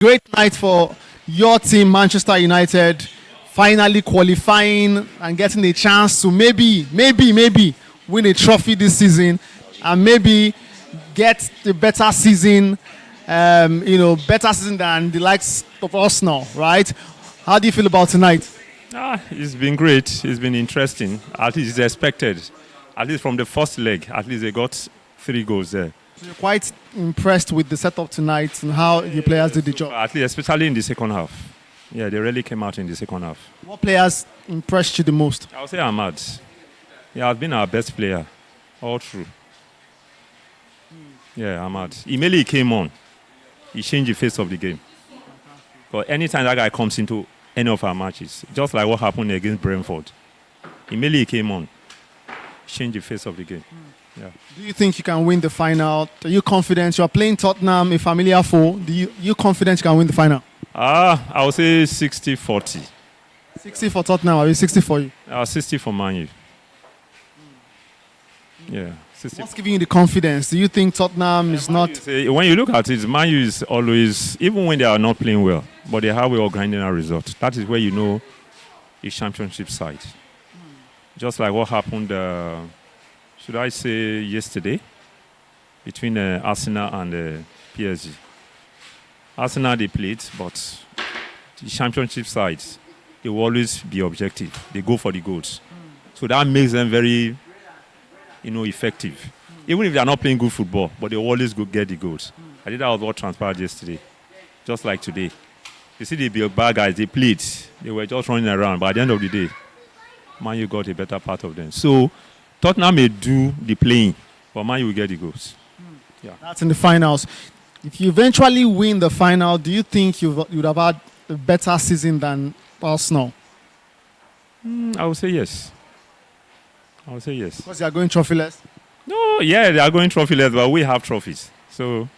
Great night for your team, Manchester United, finally qualifying and getting a chance to maybe win a trophy this season and maybe get the better season, better season than the likes of Arsenal, right? How do you feel about tonight? It's been great. It's been interesting. At least it's expected. At least from the first leg, at least they got 3 goals there. So you're quite impressed with the setup tonight and how the players did the job? At least, especially in the second half. Yeah, they really came out in the second half. What players impressed you the most? I would say Ahmad. He has been our best player all through. Yeah, Ahmad. Immediately he came on. He changed the face of the game. But anytime that guy comes into any of our matches, just like what happened against Brentford, immediately he came on. Changed the face of the game. Yeah. Do you think you can win the final? Are you confident? You are playing Tottenham, a familiar foe. You confident you can win the final? I would say 60-40. 60 for Tottenham, or 60 for you? 60 for Man U. Yeah. 60. What's giving you the confidence? Do you think Tottenham is not... When you look at it, Man U is always, even when they are not playing well, but they have a way of grinding a result. That is where you know it's championship side. Just like what happened, should I say, yesterday, between Arsenal and PSG. Arsenal, they played, but the championship sides, they will always be objective. They go for the goals. So that makes them very, effective. Even if they are not playing good football, but they always go get the goals. I think that was what transpired yesterday. Just like today. You see the Bilbao guys, they played. They were just running around, but at the end of the day, Man U got a better part of them. So Tottenham may do the playing, but Man U will get the goals. Yeah. That's in the finals. If you eventually win the final, do you think you would have had a better season than Arsenal? I would say yes. I would say yes. Because they are going trophyless? No, yeah, they are going trophyless, but we have trophies. So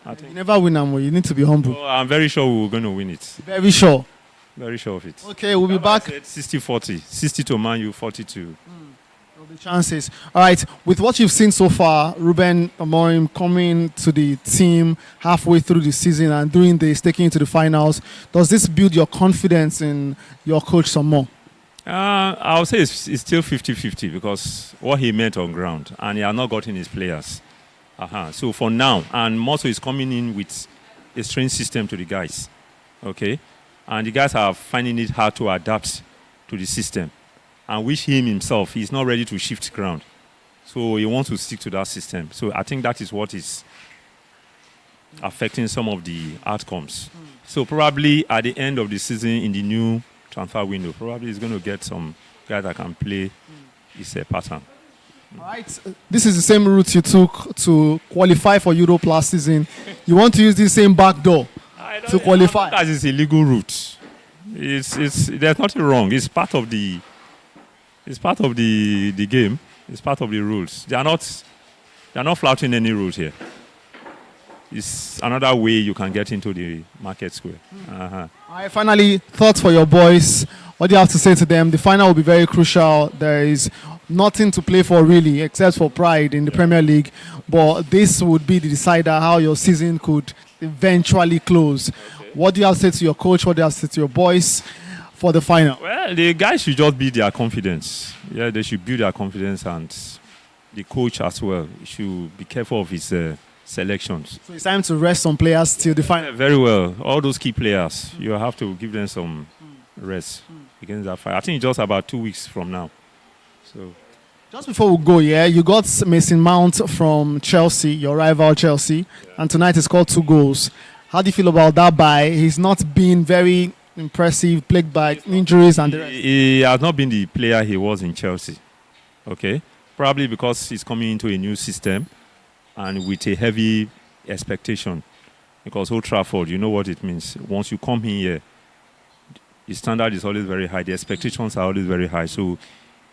I think you never win them, you need to be humble. So I'm very sure we're going to win it. Very sure? Very sure of it. Okay, we'll be back. 60-40. 60 to Man U, 42. The chances. All right, with what you've seen so far, Ruben Amorim coming to the team halfway through the season and doing this, taking it to the finals, does this build your confidence in your coach some more? I would say it's still 50-50 because what he meant on ground, and he has not gotten his players. So for now, and Mosso is coming in with a strange system to the guys. Okay? And the guys are finding it hard to adapt to the system. And which him himself, he's not ready to shift ground. So he wants to stick to that system. So I think that is what is affecting some of the outcomes. So probably at the end of the season in the new transfer window, probably he's going to get some guys that can play his pattern. All right. This is the same route you took to qualify for Europe last season. You want to use the same back door to qualify? That is a legal route. There's nothing wrong. It's part of the game. It's part of the rules. They are not flouting any rules here. It's another way you can get into the market square. All right, finally, thoughts for your boys. What do you have to say to them? The final will be very crucial. There is nothing to play for really, except for pride in the Premier League. But this would be the decider how your season could eventually close. Okay. What do you have to say to your coach? What do you have to say to your boys for the final? Well, the guys should just build their confidence. Yeah, they should build their confidence, and the coach as well should be careful of his selections. So it's time to rest some players till the final. Yeah, very well. All those key players, you have to give them some rest against that fight. I think it's just about 2 weeks from now. So, just before we go, you got Mason Mount from Chelsea, your rival Chelsea, and tonight he scored 2 goals. How do you feel about that buy? He's not been very impressive, plagued by injuries and the rest. He has not been the player he was in Chelsea. Okay? Probably because he's coming into a new system and with a heavy expectation. Because Old Trafford, you know what it means. Once you come in here, the standard is always very high. The expectations are always very high. So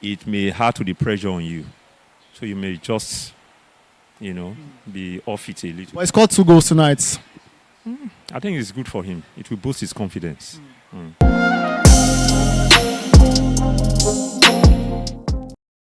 it may add to the pressure on you. So you may just, be off it a little. Well, he scored 2 goals tonight. I think it's good for him. It will boost his confidence.